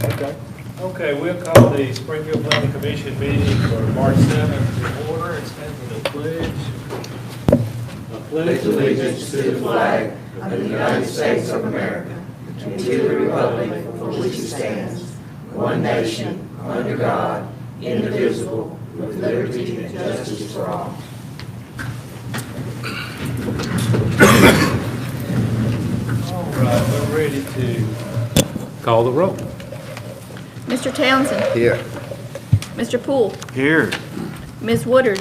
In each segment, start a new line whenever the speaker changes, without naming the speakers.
Okay. Okay, we'll call the Springfield Planning Commission meeting for March 7th to order. It's time for the pledge. I pledge
Allegiance to the flag of the United States of America and to the republic for which it stands, one nation, under God, indivisible, with liberty and justice for all.
All right, we're ready to call the roll.
Mr. Townsend.
Here.
Mr. Poole.
Here.
Ms. Woodard.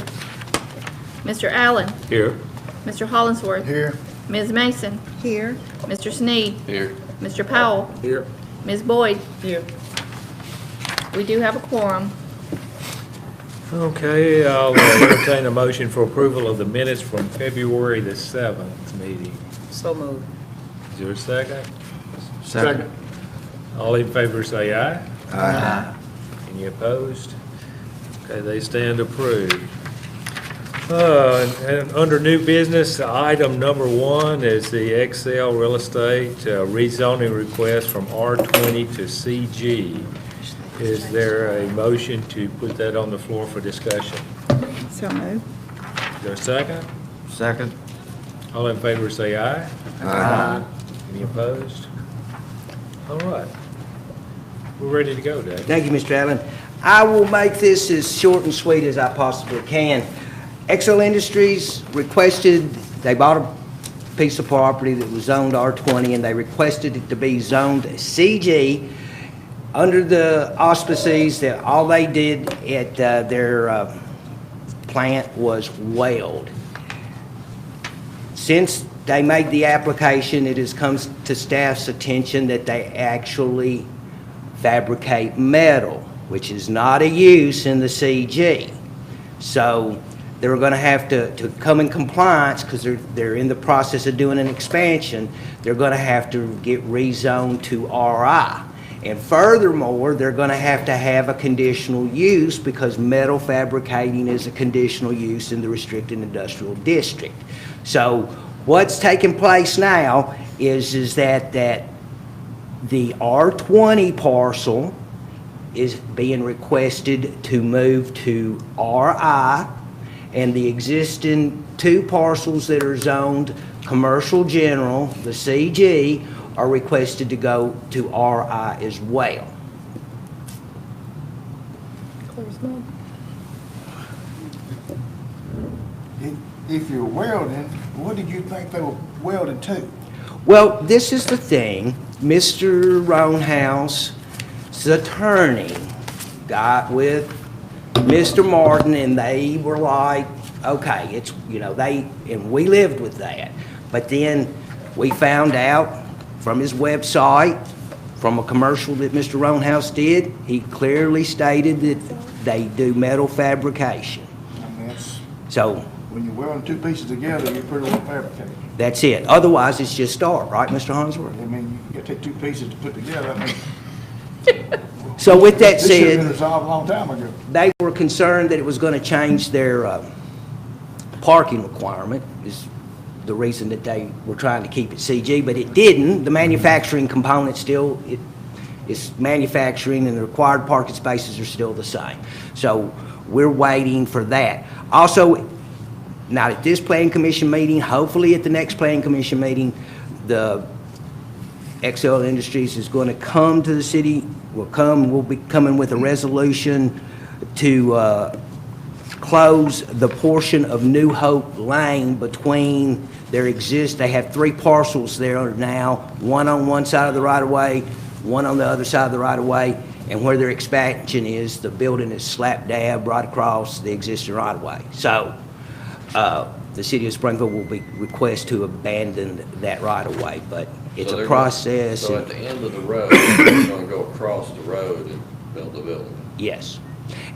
Mr. Allen.
Here.
Mr. Hollingsworth.
Here.
Ms. Mason. Here. Mr. Sneed.
Here.
Mr. Powell.
Here.
Ms. Boyd. Here. We do have a quorum.
Okay, I'll entertain a motion for approval of the minutes from February the 7th meeting.
So moved.
Is there a second?
Second.
All in favor say aye.
Aye.
Any opposed? Okay, they stand approved. And under new business, item number 1 is the XL Real Estate rezoning request from R20 to CG. Is there a motion to put that on the floor for discussion?
So moved.
Is there a second?
Second.
All in favor say aye.
Aye.
Any opposed? All right. We're ready to go, Dave.
Thank you, Mr. Allen. I will make this as short and sweet as I possibly can. XL Industries requested, they bought a piece of property that was zoned R20, and they requested it to be zoned CG under the auspices that all they did at their plant was weld. Since they made the application, it has come to staff's attention that they actually fabricate metal, which is not a use in the CG. So they're going to have to come in compliance because they're in the process of doing an expansion. They're going to have to get rezoned to RI. And furthermore, they're going to have a conditional use because metal fabricating is a conditional use in the restricted industrial district. So what's taking place now is that the R20 parcel is being requested to move to RI, and the existing 2 parcels that are zoned commercial general, the CG, are requested to go to RI as well.
If you're welding, what did you think they were welding to?
Well, this is the thing. Mr. Roundhouse's attorney got with Mr. Martin, and they were like, okay, it's, and we lived with that. But then we found out from his website, from a commercial that Mr. Roundhouse did, he clearly stated that they do metal fabrication.
I mean, that's,
So
when you're welding 2 pieces together, you're pretty well fabricated.
that's it. Otherwise, it's just art, right, Mr. Harnsworth?
I mean, you gotta take 2 pieces to put together. I mean,
So with that
this should have been
said,
resolved a long time ago.
they were concerned that it was going to change their parking requirement, is the reason that they were trying to keep it CG, but it didn't. The manufacturing component still, it's manufacturing, and the required parking spaces are still the same. So we're waiting for that. Also, not at this Plan Commission meeting, hopefully at the next Plan Commission meeting, the XL Industries is going to come to the city, we'll be coming with a resolution to close the portion of New Hope Lane between they have 3 parcels there now, one on one side of the right-of-way, one on the other side of the right-of-way, and where their expansion is, the building is slap dab right across the existing right-of-way. So the city of Springfield will be request to abandon that right-of-way, but it's a process.
So at the end of the road, they're going to go across the road and build the building?
Yes.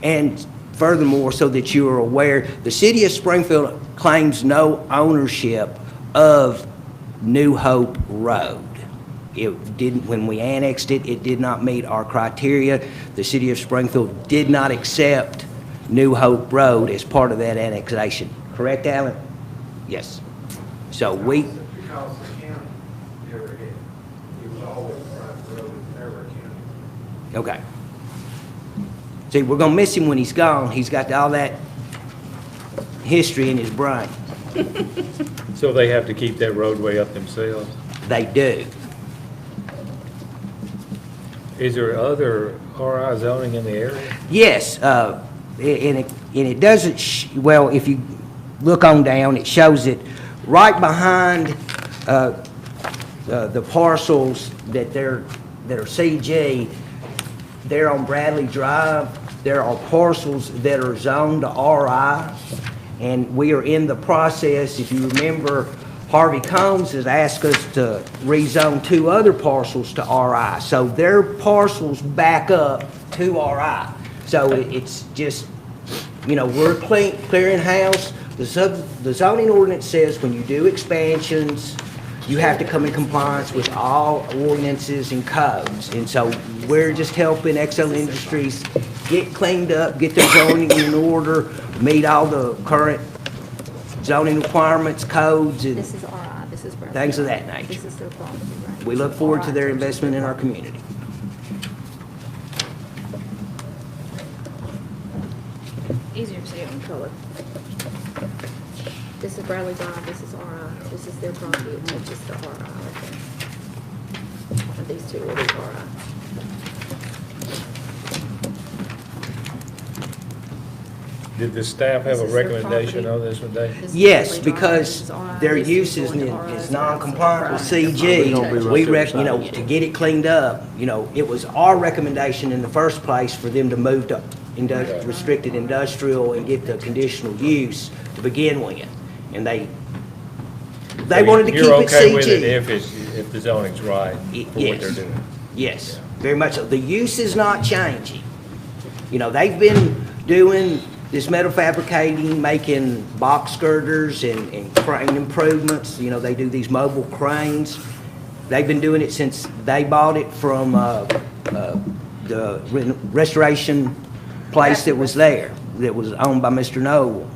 And furthermore, so that you are aware, the city of Springfield claims no ownership of New Hope Road. It didn't, when we annexed it, it did not meet our criteria. The city of Springfield did not accept New Hope Road as part of that annexation. Correct, Alan? Yes. So we,
Because the county never had, it was always a private road, it was never a county.
Okay. See, we're gonna miss him when he's gone. He's got all that history in his brain.
So they have to keep that roadway up themselves?
They do.
Is there other RI zoning in the area?
Yes, and it doesn't, well, if you look on down, it shows it right behind the parcels that are CG. There on Bradley Drive, there are parcels that are zoned to RI, and we are in the process. If you remember, Harvey Combs has asked us to rezone 2 other parcels to RI. So their parcels back up to RI. So it's just, we're clearing house. The zoning ordinance says when you do expansions, you have to come in compliance with all ordinances and codes. And so we're just helping XL Industries get cleaned up, get their zoning in order, meet all the current zoning requirements, codes, and
This is RI, this is Bradley.
things of that nature.
This is their property, right?
We look forward to their investment in our community.
Easier to see it in color. This is Bradley Drive, this is RI, this is their property, it touches the RI right there. And these two are the RI.
Did the staff have
This
a
is their
recommendation
property.
on this one, Dave?
This is
Yes,
Bradley Drive,
because
this is RI,
their
this
use is
going to RI,
is
so
non-compliant with
that's the
CG.
property.
We to get it cleaned up, it was our recommendation in the first place for them to move to restricted industrial and get the conditional use to begin with. And they wanted to keep
You're
it
okay with it
CG.
if the zoning's right for what
Yes.
they're doing?
Yes, very much so. The use is not changing. They've been doing this metal fabricating, making box girders and crane improvements. They do these mobile cranes. They've been doing it since they bought it from the restoration place that was there, that was owned by Mr. Noel.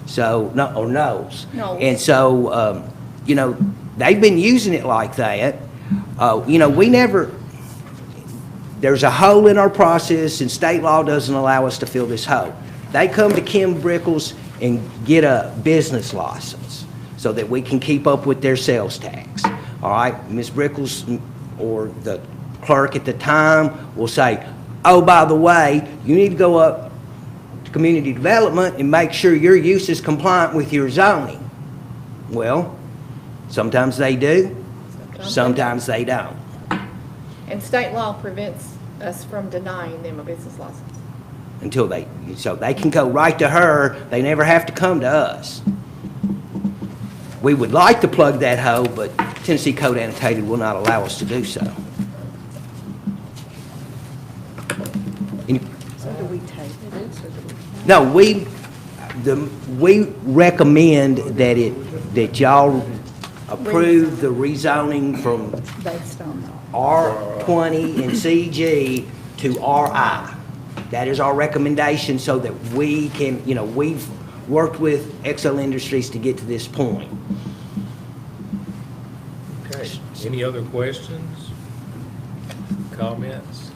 So, or Knowles.
Knowles.
And so, they've been using it like that. We never, there's a hole in our process, and state law doesn't allow us to fill this hole. They come to Kim Brickles and get a business license so that we can keep up with their sales tax. All right, Ms. Brickles or the clerk at the time will say, oh, by the way, you need to go up to community development and make sure your use is compliant with your zoning. Well, sometimes they do, sometimes they don't.
And state law prevents us from denying them a business license.
So they can go right to her, they never have to come to us. We would like to plug that hole, but Tennessee Code Annotated will not allow us to do so.
So do we take this, or do we?
No, we recommend that y'all approve the rezoning from
Based on that.
R20 and CG to RI. That is our recommendation so that we can, we've worked with XL Industries to get to this point.
Okay. Any other questions? Comments?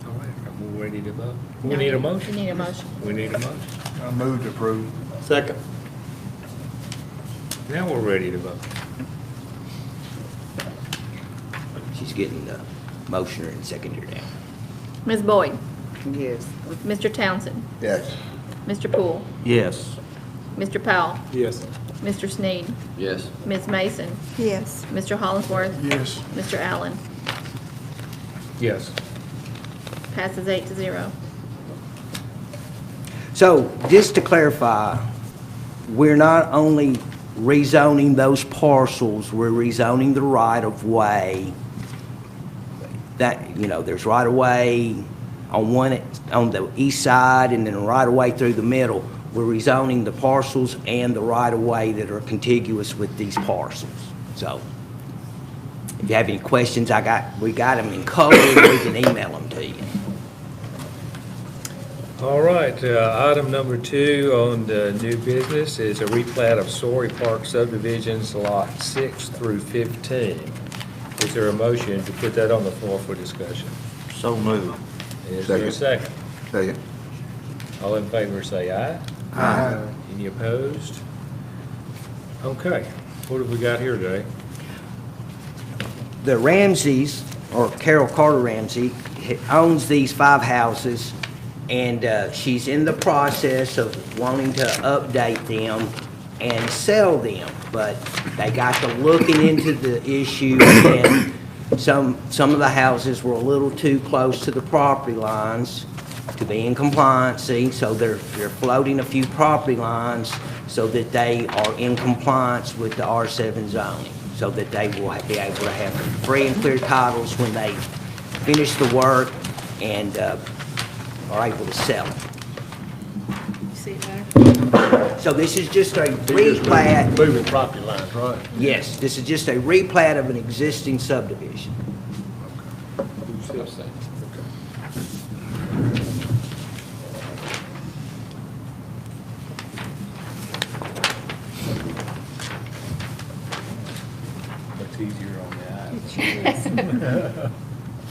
All right, we're ready to vote. We need a
You
motion?
need a motion.
We need a motion.
I moved to approve.
Second.
Now we're ready to vote.
She's getting the motioner and seconder down.
Ms. Boyd,
Yes.
Mr. Townsend,
Yes.
Mr. Poole,
Yes.
Mr. Powell,
Yes.
Mr. Sneed,
Yes.
Ms. Mason,
Yes.
Mr. Hollingsworth,
Yes.
Mr. Allen.
Yes.
Passes 8-0.
So, just to clarify, we're not only rezoning those parcels, we're rezoning the right-of-way. That, there's right-of-way on the east side and then a right-of-way through the middle. We're rezoning the parcels and the right-of-way that are contiguous with these parcels. So, if you have any questions, we got them in color, we can email them to you.
All right, item number 2 on the new business is a replat of Story Park subdivisions, lot 6 through 15. Is there a motion to put that on the floor for discussion?
So moved.
Is there a second?
Second.
All in favor say aye.
Aye.
Any opposed? Okay, what have we got here today?
The Ramseys, or Carol Carter Ramsey, owns these 5 houses, and she's in the process of wanting to update them and sell them. But they got to looking into the issue, and some of the houses were a little too close to the property lines to be in compliancy, so they're floating a few property lines so that they are in compliance with the R7 zoning, so that they will be able to have free and clear titles when they finish the work and are able to sell it.
You see there?
So this is just a replat.
Moving property lines, right?
Yes, this is just a replat of an existing subdivision.
What's easier on the eyes?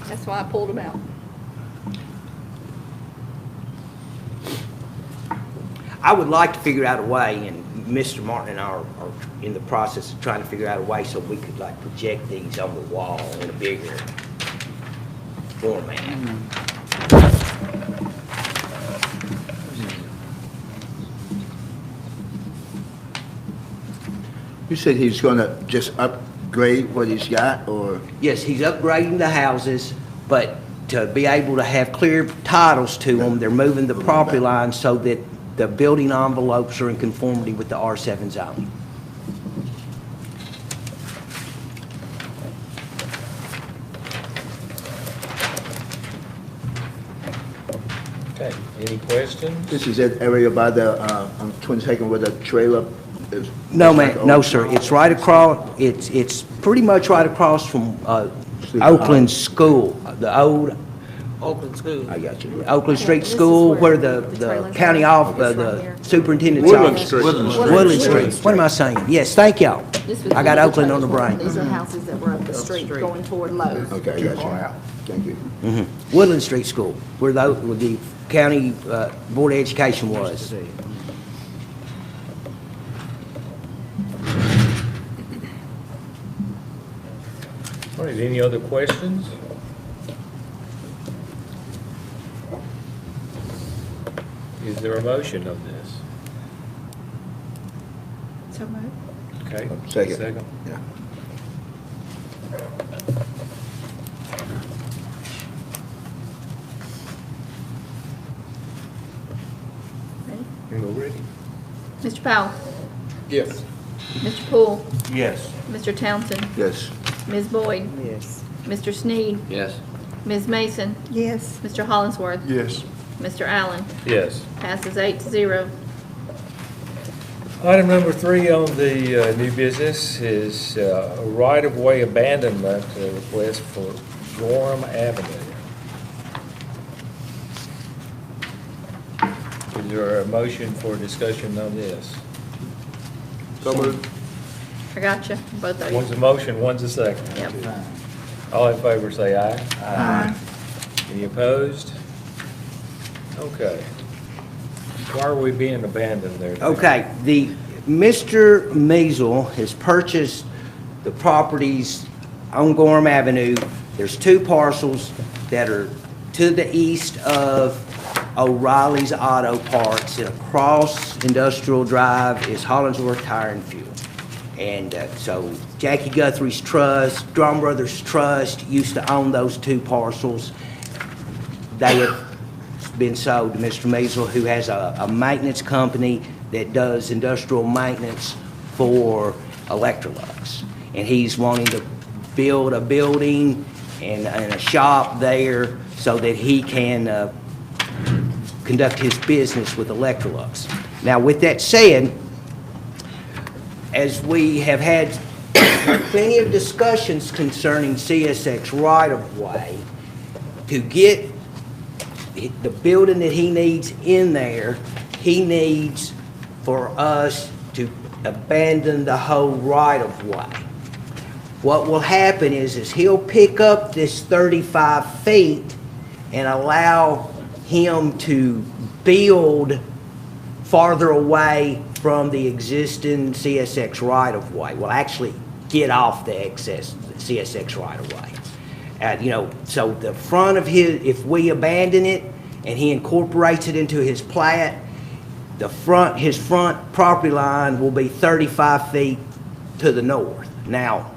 That's why I pulled them out.
I would like to figure out a way, and Mr. Martin and I are in the process of trying to figure out a way so we could like project these on the wall in a bigger format.
You said he's gonna just upgrade what he's got, or?
Yes, he's upgrading the houses, but to be able to have clear titles to them, they're moving the property lines so that the building envelopes are in conformity with the R7 zoning.
Okay, any questions?
This is that area by the, on 22nd where the trailer is?
No, ma'am, no, sir. It's right across, it's pretty much right across from Oakland School, the old
Oakland School.
I got you.
Oakland Street
This is
School, where
the
the
trailers
county
are.
off,
It's right
the
there.
superintendent's
Woodland
office.
Street.
Woodland Street. What am I saying? Yes, thank y'all.
This was
I got
where the
Oakland on the
trailers were.
brain.
These are houses that were up the street going toward Lowe's.
Okay, I got you. Thank you.
Woodland Street School, where the county Board of Education was.
All right, any other questions? Is there a motion on this?
So moved.
Okay.
Second. Yeah.
Ready?
We're ready.
Mr. Powell?
Yes.
Mr. Poole?
Yes.
Mr. Townsend?
Yes.
Ms. Boyd?
Yes.
Mr. Sneed?
Yes.
Ms. Mason?
Yes.
Mr. Hollingsworth?
Yes.
Mr. Allen?
Yes.
Passes 8-0.
Item number 3 on the new business is a right-of-way abandonment request for Gorham Avenue. Is there a motion for discussion on this?
So moved.
I got you, both of
One's
you.
a motion, one's a second.
Yep.
All in favor say aye.
Aye.
Any opposed? Okay. Why are we being abandoned there?
Okay, Mr. Measle has purchased the properties on Gorham Avenue. There's 2 parcels that are to the east of O'Reilly's Auto Parts, and across Industrial Drive is Hollingsworth Tire and Fuel. And so Jackie Guthrie's trust, Drum Brothers Trust used to own those 2 parcels. They have been sold to Mr. Measle, who has a maintenance company that does industrial maintenance for Electrolux. And he's wanting to build a building and a shop there so that he can conduct his business with Electrolux. Now, with that said, as we have had plenty of discussions concerning CSX right-of-way, to get the building that he needs in there, he needs for us to abandon the whole right-of-way. What will happen is he'll pick up this 35 feet and allow him to build farther away from the existing CSX right-of-way. Will actually get off the excess CSX right-of-way. So the front of if we abandon it and he incorporates it into his plat, his front property line will be 35 feet to the north. Now,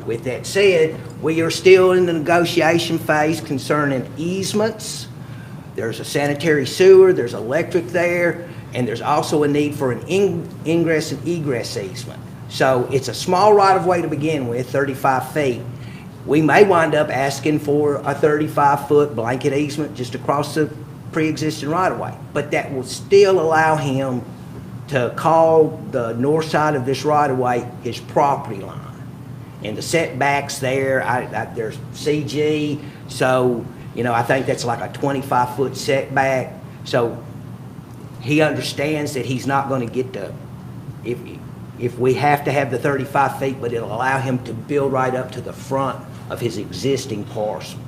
with that said, we are still in the negotiation phase concerning easements. There's a sanitary sewer, there's electric there, and there's also a need for an ingress and egress easement. So it's a small right-of-way to begin with, 35 feet. We may wind up asking for a 35-foot blanket easement just across the pre-existing right-of-way, but that will still allow him to call the north side of this right-of-way his property line. And the setbacks there, there's CG, so, I think that's like a 25-foot setback. So he understands that he's not gonna get if we have to have the 35 feet, but it'll allow him to build right up to the front of his existing parcel.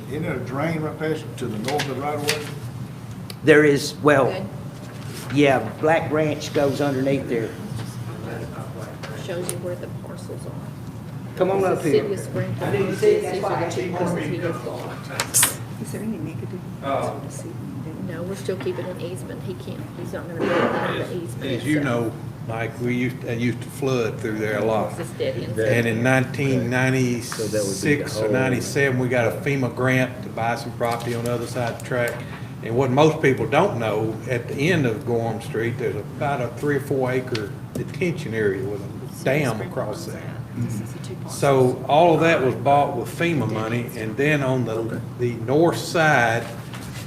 Isn't there a drain right past to the north of the right of way?
There is, well,
Good.
yeah, Black Ranch goes underneath there.
Shows you where the parcels are.
Come on up
City
here.
of Springfield.
I didn't see it, that's
These
why I
are the
asked
two
you.
parcels he has bought.
Is there any negative?
No, we're still keeping an easement. He's not gonna build another easement.
As you know, Mike, we used to flood through there a lot.
It's just dead ends.
And in
So that would be
1996
the
or
whole-
97, we got a FEMA grant to buy some property on the other side of the track. And what most people don't know, at the end of Gorham Street, there's about a 3 or 4 acre detention area with a dam across there. So all of that was bought with FEMA money, and then on the north side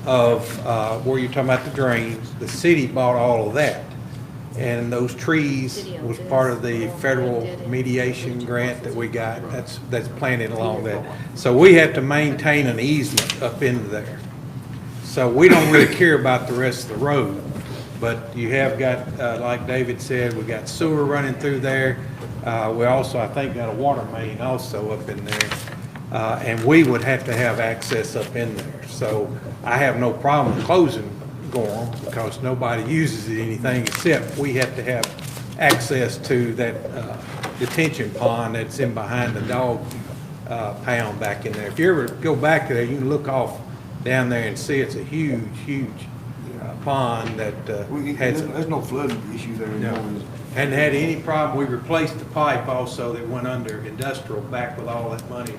of where you're talking about the drains, the city bought all of that. And those trees was part of the federal mediation grant that we got. That's planted along that. So we have to maintain an easement up into there. So we don't really care about the rest of the road. But you have got, like David said, we got sewer running through there. We also, I think, got a water main also up in there. And we would have to have access up in there. So I have no problem closing Gorham because nobody uses it anything except we have to have access to that detention pond that's in behind the dog pound back in there. If you ever go back there, you can look off down there and see it's a huge, huge pond that has.
There's no flooding issue there
No,
anymore.
hadn't had any problem. We replaced the pipe also that went under industrial back with all that money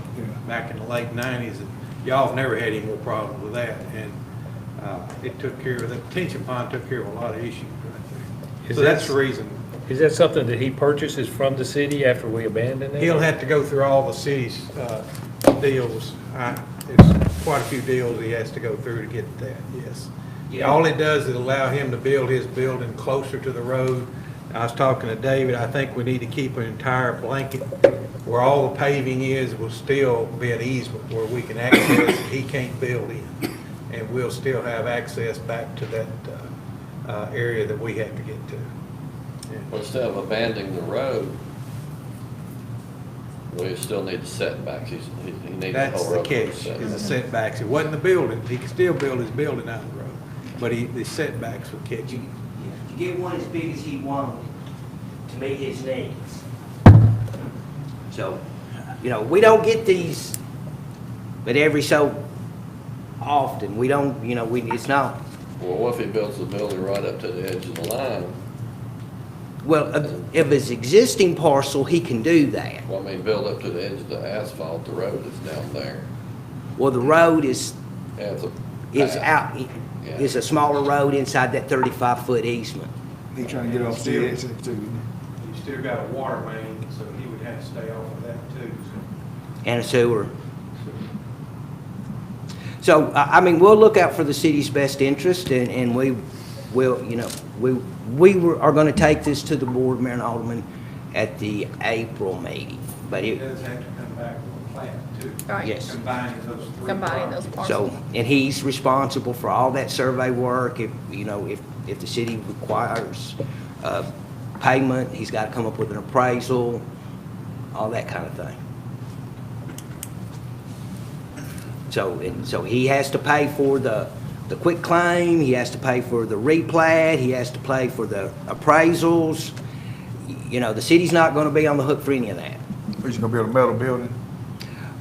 back in the late 90s. And y'all have never had any more problems with that. And it took care of, the detention pond took care of a lot of issues right there.
Is
So that's
that-
the reason.
Is that something that he purchases from the city after we abandon it?
He'll have to go through all the city's deals. There's quite a few deals he has to go through to get that, yes. All it does is allow him to build his building closer to the road. I was talking to David, I think we need to keep an entire blanket where all the paving is will still be an easement where we can access, he can't build in. And we'll still have access back to that area that we have to get to. Yeah.
But instead of abandoning the road, we still need the setbacks. He needs the
That's
whole
the
road. to be
catch,
set
is the
back.
setbacks. It wasn't the building, he could still build his building out of the road, but the setbacks would catch
You
him.
you get one as big as he wanted to meet his needs. So, we don't get these, but every so often, we don't, it's not,
Well, what if he builds the building right up to the edge of the line?
well, of his existing parcel, he can do that.
Well, I mean, build up to the edge of the asphalt, the road is down there.
Well, the road is
Yeah, it's a
out,
Yeah.
is a smaller road inside that 35-foot easement.
He trying to get off the exit too.
You still got a water main, so he would have to stay off of that too,
And a sewer. So, we'll look out for the city's best interest, and we will, are gonna take this to the board, Mayor and Alderman, at the April meeting. But
He does have to come back with a plan too.
Right.
yes.
Combining those three.
Combining those
properties.
So,
parcels.
and he's responsible for all that survey work. If the city requires payment, he's got to come up with an appraisal. all that kind of thing. So he has to pay for the quick claim, he has to pay for the replat, he has to pay for the appraisals. You know, the city's not gonna be on the hook for any of that.
Are you gonna build a metal building?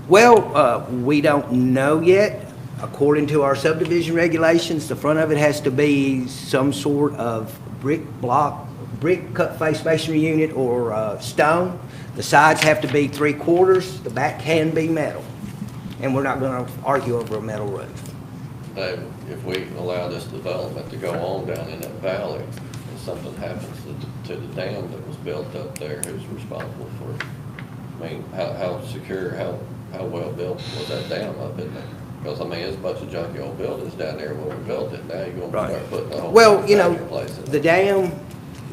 Well, we don't know yet. According to our subdivision regulations, the front of it has to be some sort of brick cut face masonry unit or stone. The sides have to be 3/4, the back can be metal. And we're not gonna argue over a metal roof.
If we allow this development to go on down in that valley, and something happens to the dam that was built up there, who's responsible for it? I mean, how secure, how well built was that dam up in there? Because, I mean, there's a bunch of junky old buildings down there when we built it, now you're gonna
Right.
start putting a whole.
Well, you know,
place in
the
there.
dam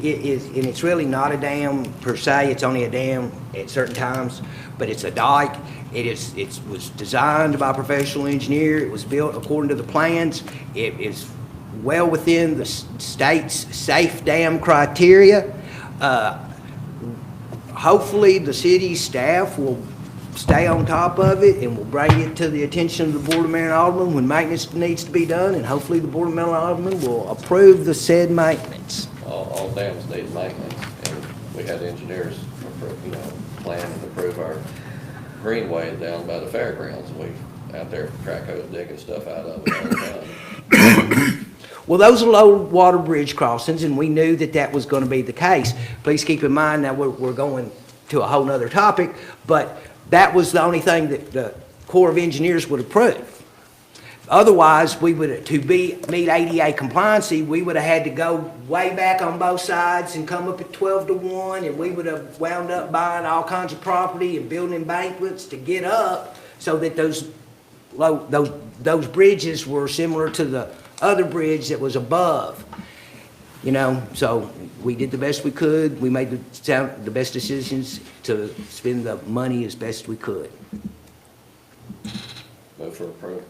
is, and it's really not a dam per se, it's only a dam at certain times, but it's a dike. It was designed by a professional engineer, it was built according to the plans, it is well within the state's safe dam criteria. Hopefully, the city staff will stay on top of it and will bring it to the attention of the Board of Mayor and Aldermen when maintenance needs to be done, and hopefully the Board of Mayor and Aldermen will approve the said maintenance.
All dams need maintenance, and we had engineers, plan and approve our greenway down by the fairgrounds. We out there crack hose digging stuff out of it all the time.
Well, those are low water bridge crossings, and we knew that that was going to be the case. Please keep in mind, now we're going to a whole nother topic, but that was the only thing that the Corps of Engineers would approve. Otherwise, we would, meet ADA compliancy, we would have had to go way back on both sides and come up at 12-1, and we would have wound up buying all kinds of property and building embankments to get up so that those bridges were similar to the other bridge that was above. You know, so we did the best we could. We made the best decisions to spend the money as best we could.
Move for approval.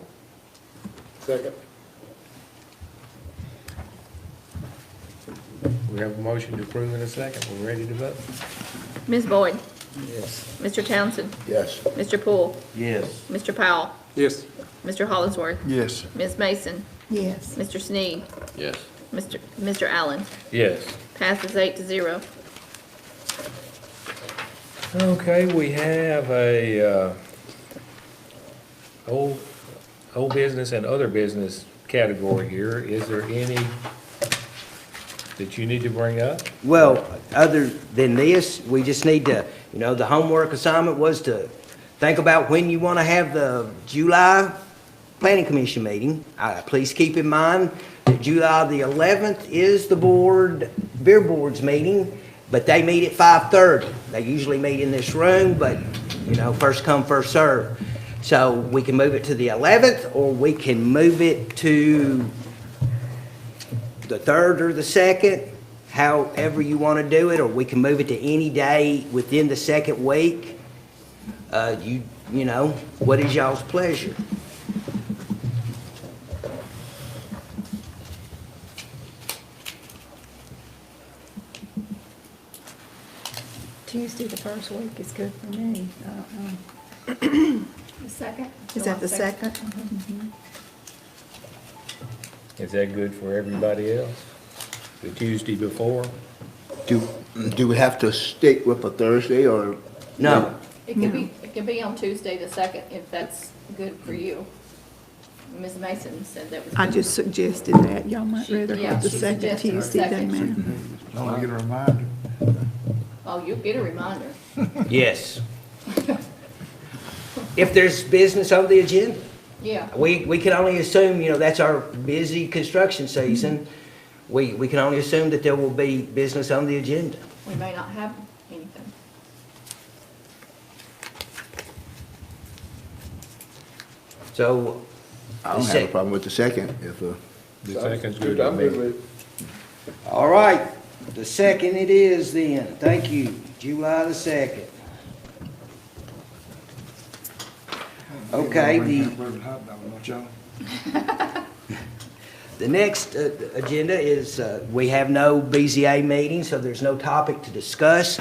Second. We have a motion to approve in a second. We're ready to vote.
Ms. Boyd?
Yes.
Mr. Townsend?
Yes.
Mr. Poole?
Yes.
Mr. Powell?
Yes.
Mr. Hollingsworth?
Yes.
Ms. Mason?
Yes.
Mr. Sneed?
Yes.
Mr. Allen?
Yes.
Passes 8-0.
Okay, we have a old business and other business category here. Is there any that you need to bring up?
Well, other than this, we just need to, the homework assignment was to think about when you want to have the July Planning Commission meeting. Please keep in mind that July the 11th is the beer board's meeting, but they meet at 5:30. They usually meet in this room, but, first come, first serve. So we can move it to the 11th, or we can move it to the 3rd or the 2nd, however you want to do it, or we can move it to any day within the 2nd week. What is y'all's pleasure?
Tuesday, the first week is good for me. I don't know.
The second?
Is that the second?
Is that good for everybody else? The Tuesday before?
Do we have to stick with a Thursday or?
No.
It could be on Tuesday the second, if that's good for you. Ms. Mason said that was.
I
good.
just suggested that. Y'all might rather
Yeah,
have the
she
second
suggested the
Tuesday than
second.
that.
I want to get a reminder.
Oh, you'll get a reminder.
Yes. If there's business on the agenda.
Yeah.
We can only assume, that's our busy construction season. We can only assume that there will be business on the agenda.
We may not have anything.
So,
I don't have a problem with the second if,
The second's good to me.
all right, the 2nd it is then. Thank you, July the 2nd. Okay, the next agenda is, we have no BZA meeting, so there's no topic to discuss.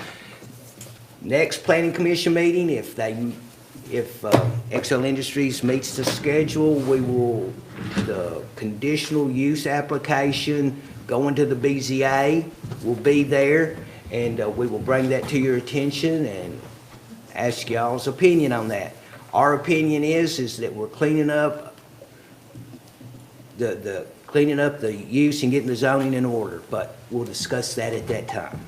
Next planning commission meeting, if XL Industries meets the schedule, the conditional use application going to the BZA will be there, and we will bring that to your attention and ask y'all's opinion on that. Our opinion is that we're cleaning up cleaning up the use and getting the zoning in order, but we'll discuss that at that time.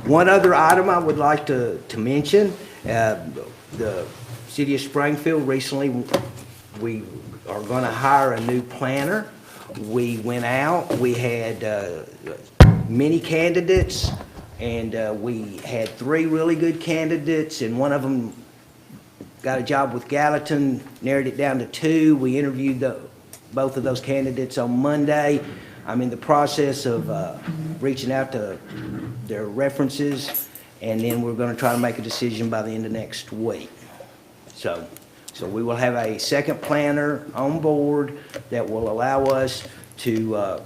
One other item I would like to mention, the city of Springfield recently, we are going to hire a new planner. We went out, we had many candidates, and we had 3 really good candidates, and one of them got a job with Gallatin, narrowed it down to 2. We interviewed both of those candidates on Monday. I'm in the process of reaching out to their references, and then we're going to try to make a decision by the end of next week. So we will have a second planner on board that will allow us to,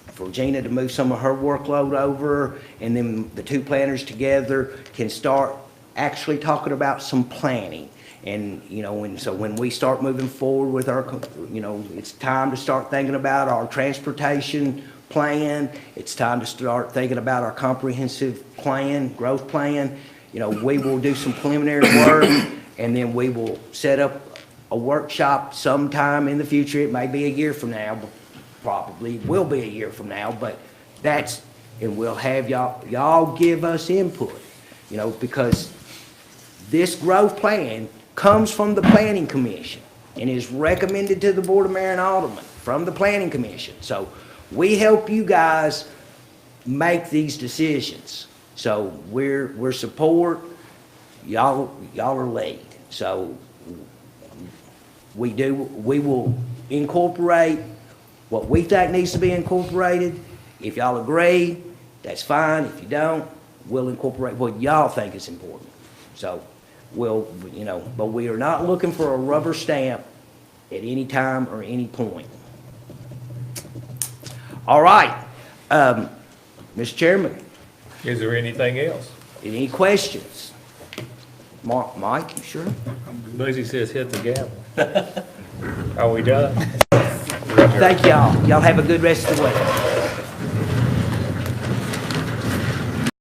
for Gina to move some of her workload over, and then the 2 planners together can start actually talking about some planning. And, so when we start moving forward with our, it's time to start thinking about our transportation plan. It's time to start thinking about our comprehensive plan, growth plan. We will do some preliminary work, and then we will set up a workshop sometime in the future. It may be a year from now, probably will be a year from now, but and we'll have y'all give us input, because this growth plan comes from the Planning Commission and is recommended to the Board of Mayor and Aldermen from the Planning Commission. So we help you guys make these decisions. So we're support, y'all are lead. So we will incorporate what we think needs to be incorporated. If y'all agree, that's fine. If you don't, we'll incorporate what y'all think is important. So but we are not looking for a rubber stamp at any time or any point. All right, Mr. Chairman,
Is there anything else?
any questions? Mike, you sure?
Buzzy says hit the gavel. Are we done?
Thank y'all. Y'all have a good rest of the week.